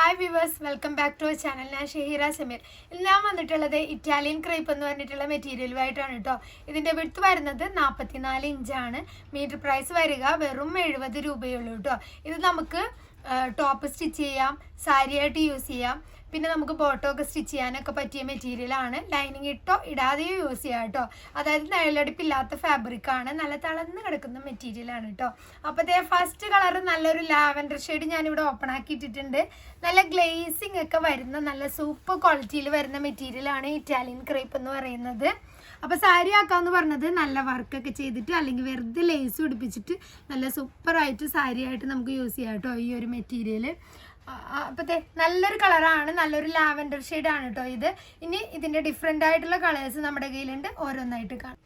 Hi viewers, welcome back to our channel. ഞാൻ ഷഹീറ സമീർ. ഇന്ന് ഞാൻ വന്നിട്ടുള്ളത് ഇറ്റാലിയൻ ക്രേപ്പ് എന്ന് പറഞ്ഞിട്ടുള്ള മെറ്റീരിയലുമായിട്ടാണ് കേട്ടോ. ഇതിൻ്റെ വിഡ്ത്ത് വരുന്നത് 44 ഇഞ്ചാണ്. മീറ്റർ പ്രൈസ് വരിക വെറും 70 രൂപയുള്ളൂ കേട്ടോ. ഇത് നമുക്ക് ടോപ്പ് സ്റ്റിച്ച് ചെയ്യാം, സാരിയായിട്ട് യൂസ് ചെയ്യാം, പിന്നെ നമുക്ക് ബോട്ടമൊക്കെ സ്റ്റിച്ച് ചെയ്യാനൊക്കെ പറ്റിയ മെറ്റീരിയലാണ്. ലൈനിങ് ഇട്ടോ ഇടാതെയോ യൂസ് ചെയ്യാം കേട്ടോ. അതായത് നിഴലടുപ്പില്ലാത്ത ഫാബ്രിക്കാണ്, നല്ല തളർന്ന് കിടക്കുന്ന മെറ്റീരിയലാണ് കേട്ടോ. അപ്പോൾ അതേ ഫസ്റ്റ് കളർ നല്ലൊരു ലാവൻഡർ ഷെയ്ഡ് ഞാനിവിടെ ഓപ്പൺ ആക്കിയിട്ടിട്ടുണ്ട്. നല്ല ഗ്ലേസിങ് ഒക്കെ വരുന്ന നല്ല സൂപ്പർ ക്വാളിറ്റിയിൽ വരുന്ന മെറ്റീരിയലാണ് ഇറ്റാലിയൻ ക്രേപ്പ് എന്ന് പറയുന്നത്. അപ്പോൾ സാരി ആക്കാമെന്ന് പറഞ്ഞത് നല്ല വർക്കൊക്കെ ചെയ്തിട്ട് അല്ലെങ്കിൽ വെറുതെ ലേസ് പിടിപ്പിച്ചിട്ട് നല്ല സൂപ്പറായിട്ട് സാരി ആയിട്ട് നമുക്ക് യൂസ് ചെയ്യാം കേട്ടോ ഈ ഒരു മെറ്റീരിയൽ. അപ്പോഴത്തെ നല്ലൊരു കളറാണ്, നല്ലൊരു ലാവൻഡർ ഷെയ്ഡാണ് കേട്ടോ ഇത്. ഇനി ഇതിൻ്റെ ഡിഫറെൻ്റ് ആയിട്ടുള്ള കളേഴ്സ് നമ്മുടെ കയ്യിലുണ്ട്, ഓരോന്നായിട്ട് കാണാം.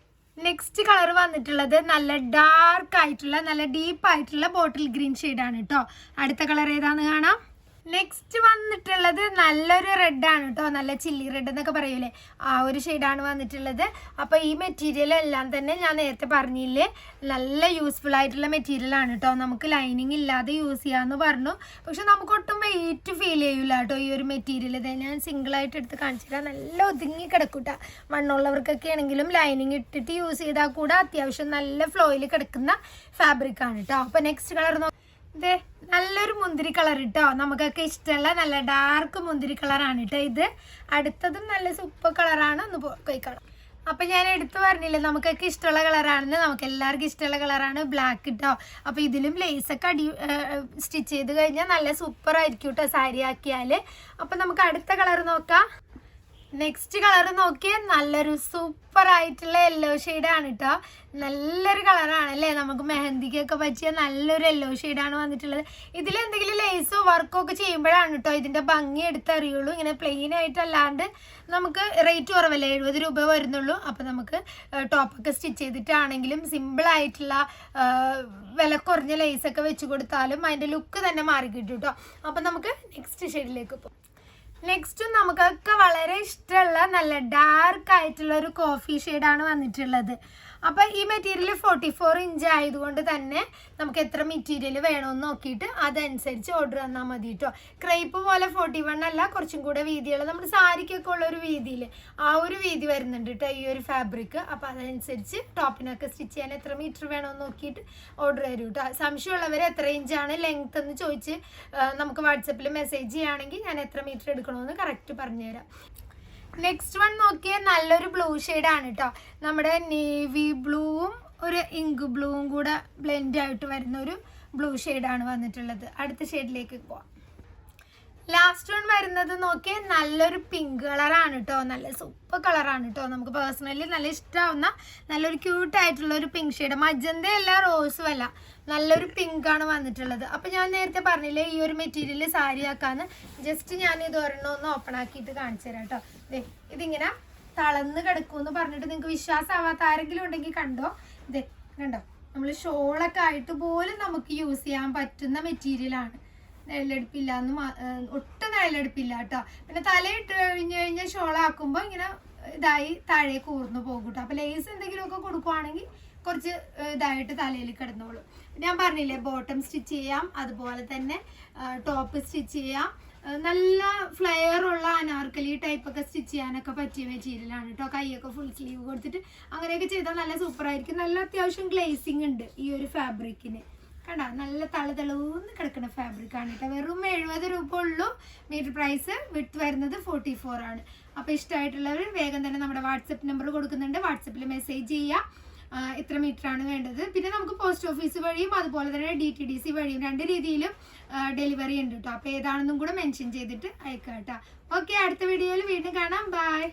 നെക്സ്റ്റ് കളർ വന്നിട്ടുള്ളത് നല്ല ഡാർക്ക് ആയിട്ടുള്ള നല്ല ഡീപ്പായിട്ടുള്ള ബോട്ടിൽ ഗ്രീൻ ഷെയ്ഡാണ് കേട്ടോ. അടുത്ത കളർ ഏതാണെന്ന് കാണാം. നെക്സ്റ്റ് വന്നിട്ടുള്ളത് നല്ലൊരു റെഡാണ് കേട്ടോ, നല്ല ചില്ലി റെഡ് എന്നൊക്കെ പറയൂലേ, ആ ഒരു ഷെയ്ഡാണ് വന്നിട്ടുള്ളത്. അപ്പോൾ ഈ മെറ്റീരിയൽ എല്ലാം തന്നെ ഞാൻ നേരത്തെ പറഞ്ഞില്ലേ നല്ല യൂസ്ഫുൾ ആയിട്ടുള്ള മെറ്റീരിയലാണ് കേട്ടോ. നമുക്ക് ലൈനിങ് ഇല്ലാതെ യൂസ് ചെയ്യാമെന്ന് പറഞ്ഞു, പക്ഷെ നമുക്ക് ഒട്ടും വെയിറ്റ് ഫീൽ ചെയ്യില്ല കേട്ടോ ഈ ഒരു മെറ്റീരിയൽ. ഇത് ഞാൻ സിംഗിളായിട്ട് എടുത്ത് കാണിച്ചിട്ട് നല്ല ഒതുങ്ങി കിടക്കൂട്ടാ. മണ്ണുള്ളവർക്കൊക്കെ ആണെങ്കിലും ലൈനിങ് ഇട്ടിട്ട് യൂസ് ചെയ്താൽ കൂടെ അത്യാവശ്യം നല്ല ഫ്ലോയിൽ കിടക്കുന്ന ഫാബ്രിക്കാണ് കേട്ടോ. അപ്പോൾ നെക്സ്റ്റ് കളർ ഇത് നല്ലൊരു മുന്തിരി കളർ കേട്ടോ, നമുക്കൊക്കെ ഇഷ്ടമുള്ള നല്ല ഡാർക്ക് മുന്തിരി കളറാണ് കേട്ടോ ഇത്. അടുത്തതും നല്ല സൂപ്പർ കളറാണ്, ഒന്ന് പോയി കാണാം. അപ്പം ഞാൻ എടുത്തു പറഞ്ഞില്ലേ നമുക്കൊക്കെ ഇഷ്ടമുള്ള കളറാണെന്ന്. നമുക്ക് എല്ലാവർക്കും ഇഷ്ടമുള്ള കളറാണ് ബ്ലാക്ക് കേട്ടോ. അപ്പോൾ ഇതിലും ലേസൊക്കെ സ്റ്റിച്ച് ചെയ്ത് കഴിഞ്ഞാൽ നല്ല സൂപ്പർ ആയിരിക്കും കേട്ടോ സാരി ആക്കിയാൽ. അപ്പം നമുക്ക് അടുത്ത കളർ നോക്കാം. നെക്സ്റ്റ് കളർ നോക്കിയാൽ നല്ലൊരു സൂപ്പർ ആയിട്ടുള്ള യെല്ലോ ഷെയ്ഡാണ് കേട്ടോ. നല്ലൊരു കളറാണ് അല്ലേ, നമുക്ക് മെഹന്തിക്കൊക്കെ പറ്റിയ നല്ലൊരു യെല്ലോ ഷെയ്ഡാണ് വന്നിട്ടുള്ളത്. ഇതിലെന്തെങ്കിലും ലേസോ വർക്കോ ഒക്കെ ചെയ്യുമ്പോഴാണ് കേട്ടോ ഇതിൻ്റെ ഭംഗി എടുത്തറിയുള്ളൂ. ഇങ്ങനെ പ്ലെയിൻ ആയിട്ടല്ലാണ്ട് നമുക്ക് റേറ്റ് കുറവല്ലേ, 70 രൂപ വരുന്നുള്ളൂ. അപ്പോൾ നമുക്ക് ടോപ്പൊക്കെ സ്റ്റിച്ച് ചെയ്തിട്ടാണെങ്കിലും സിമ്പിളായിട്ടുള്ള വില കുറഞ്ഞ ലേസൊക്കെ വെച്ച് കൊടുത്താലും അതിൻ്റെ ലുക്ക് തന്നെ മാറി കിട്ടും കേട്ടോ. അപ്പോൾ നമുക്ക് നെക്സ്റ്റ് ഷെയ്ഡിലേക്ക് പോകാം. നെക്സ്റ്റും നമുക്കൊക്കെ വളരെ ഇഷ്ടമുള്ള നല്ല ഡാർക്ക് ആയിട്ടുള്ള ഒരു കോഫി ഷെയ്ഡാണ് വന്നിട്ടുള്ളത്. അപ്പോൾ ഈ മെറ്റീരിയൽ 44 ഇഞ്ച് ആയതുകൊണ്ട് തന്നെ നമുക്ക് എത്ര മെറ്റീരിയൽ വേണമെന്ന് നോക്കിയിട്ട് അതനുസരിച്ച് ഓർഡർ തന്നാൽ മതി കേട്ടോ. ക്രേപ്പ് പോലെ 41 അല്ല, കുറച്ചും കൂടെ വീതിയുള്ള നമ്മുടെ സാരിക്കൊക്കെ ഉള്ള ഒരു വീതിയിൽ ആ ഒരു വീതി വരുന്നുണ്ട് കേട്ടോ ഈ ഒരു ഫാബ്രിക്. അപ്പോൾ അതനുസരിച്ച് ടോപ്പിനൊക്കെ സ്റ്റിച്ച് ചെയ്യാൻ എത്ര മീറ്റർ വേണമെന്ന് നോക്കിയിട്ട് ഓർഡർ തരും കേട്ടോ. സംശയമുള്ളവർ എത്ര ഇഞ്ചാണ് ലെങ്ത് എന്ന് ചോദിച്ച് നമുക്ക് വാട്സപ്പിൽ മെസ്സേജ് ചെയ്യുകയാണെങ്കിൽ ഞാൻ എത്ര മീറ്റർ എടുക്കണമെന്ന് കറക്റ്റ് പറഞ്ഞുതരാം. നെക്സ്റ്റ് വൺ നോക്കിയാൽ നല്ലൊരു ബ്ലൂ ഷെയ്ഡാണ് കേട്ടോ. നമ്മുടെ നേവി ബ്ലൂവും ഒരു ഇങ്ക് ബ്ലൂവും കൂടെ ബ്ലെൻഡ് ആയിട്ട് വരുന്ന ഒരു ബ്ലൂ ഷെയ്ഡാണ് വന്നിട്ടുള്ളത്. അടുത്ത ഷെയ്ഡിലേക്ക് പോവാം. ലാസ്റ്റ് വൺ വരുന്നത് നോക്കിയാൽ നല്ലൊരു പിങ്ക് കളറാണ് കേട്ടോ. നല്ല സൂപ്പർ കളറാണ് കേട്ടോ. നമുക്ക് പേഴ്സണലി നല്ല ഇഷ്ടമാവുന്ന നല്ലൊരു ക്യൂട്ടായിട്ടുള്ള ഒരു പിങ്ക് ഷെയ്ഡ്. മജന്തയല്ല റോസും അല്ല, നല്ലൊരു പിങ്കാണ് വന്നിട്ടുള്ളത്. അപ്പം ഞാൻ നേരത്തെ പറഞ്ഞില്ലേ ഈ ഒരു മെറ്റീരിയൽ സാരി ആക്കാന്ന്. ജസ്റ്റ് ഞാൻ ഇത് ഒരെണ്ണം ഒന്ന് ഓപ്പൺ ആക്കിയിട്ട് കാണിച്ചു തരാം കേട്ടോ. ഇതിങ്ങനെ തളർന്ന് കിടക്കുമെന്ന് പറഞ്ഞിട്ട് നിങ്ങൾക്ക് വിശ്വാസമാവാത്ത ആരെങ്കിലും ഉണ്ടെങ്കിൽ കണ്ടോ. കണ്ടോ, നമ്മൾ ഷോളൊക്കെ ആയിട്ട് പോലും നമുക്ക് യൂസ് ചെയ്യാൻ പറ്റുന്ന മെറ്റീരിയലാണ്. നിഴലെടുപ്പില്ല ഒട്ടും നിഴലെടുപ്പില്ല കേട്ടോ. പിന്നെ തലയിട്ട് കഴിഞ്ഞാൽ ഷോളാക്കുമ്പോൾ ഇങ്ങനെ ഇതായി താഴേക്ക് ഊർന്നു പോകും കേട്ടോ. അപ്പോൾ ലേസ് എന്തെങ്കിലുമൊക്കെ കൊടുക്കുവാണെങ്കിൽ കുറച്ച് ഇതായിട്ട് തലയിൽ കിടന്നോളും. ഞാൻ പറഞ്ഞില്ലേ ബോട്ടം സ്റ്റിച്ച് ചെയ്യാം, അതുപോലെ തന്നെ ടോപ്പ് സ്റ്റിച്ച് ചെയ്യാം. നല്ല ഫ്ലെയർ ഉള്ള അനാർക്കലി ടൈപ്പൊക്കെ സ്റ്റിച്ച് ചെയ്യാനൊക്കെ പറ്റിയ മെറ്റീരിയലാണ് കേട്ടോ. കൈയൊക്കെ ഫുൾ സ്ലീവ് കൊടുത്തിട്ട് അങ്ങനെയൊക്കെ ചെയ്താൽ നല്ല സൂപ്പറായിരിക്കും. നല്ല അത്യാവശ്യം ഗ്ലേസിങ് ഉണ്ട് ഈ ഒരു ഫാബ്രിക്കിന്. കണ്ടോ, നല്ല തളതളൂന്ന് കിടക്കുന്ന ഫാബ്രിക്കാണ് കേട്ടോ. വെറും 70 രൂപ ഉള്ളൂ. മീറ്റർ പ്രൈസ് വിട്ട് വരുന്നത് 44 ആണ്. അപ്പോൾ ഇഷ്ടമായിട്ടുള്ളവർ വേഗം തന്നെ നമ്മുടെ വാട്സപ്പ് നമ്പർ കൊടുക്കുന്നുണ്ട്, വാട്സപ്പിൽ മെസ്സേജ് ചെയ്യുക എത്ര മീറ്റർ ആണ് വേണ്ടത്. പിന്നെ നമുക്ക് പോസ്റ്റ് ഓഫീസ് വഴിയും അതുപോലെ തന്നെ DTDC വഴിയും 2 രീതിയിലും ഡെലിവറി ഉണ്ട് കേട്ടോ. അപ്പോൾ ഏതാണെന്നും കൂടെ മെൻഷൻ ചെയ്തിട്ട് അയക്കാം കേട്ടോ. ഓക്കെ, അടുത്ത വീഡിയോയിൽ വീണ്ടും കാണാം. ബൈ.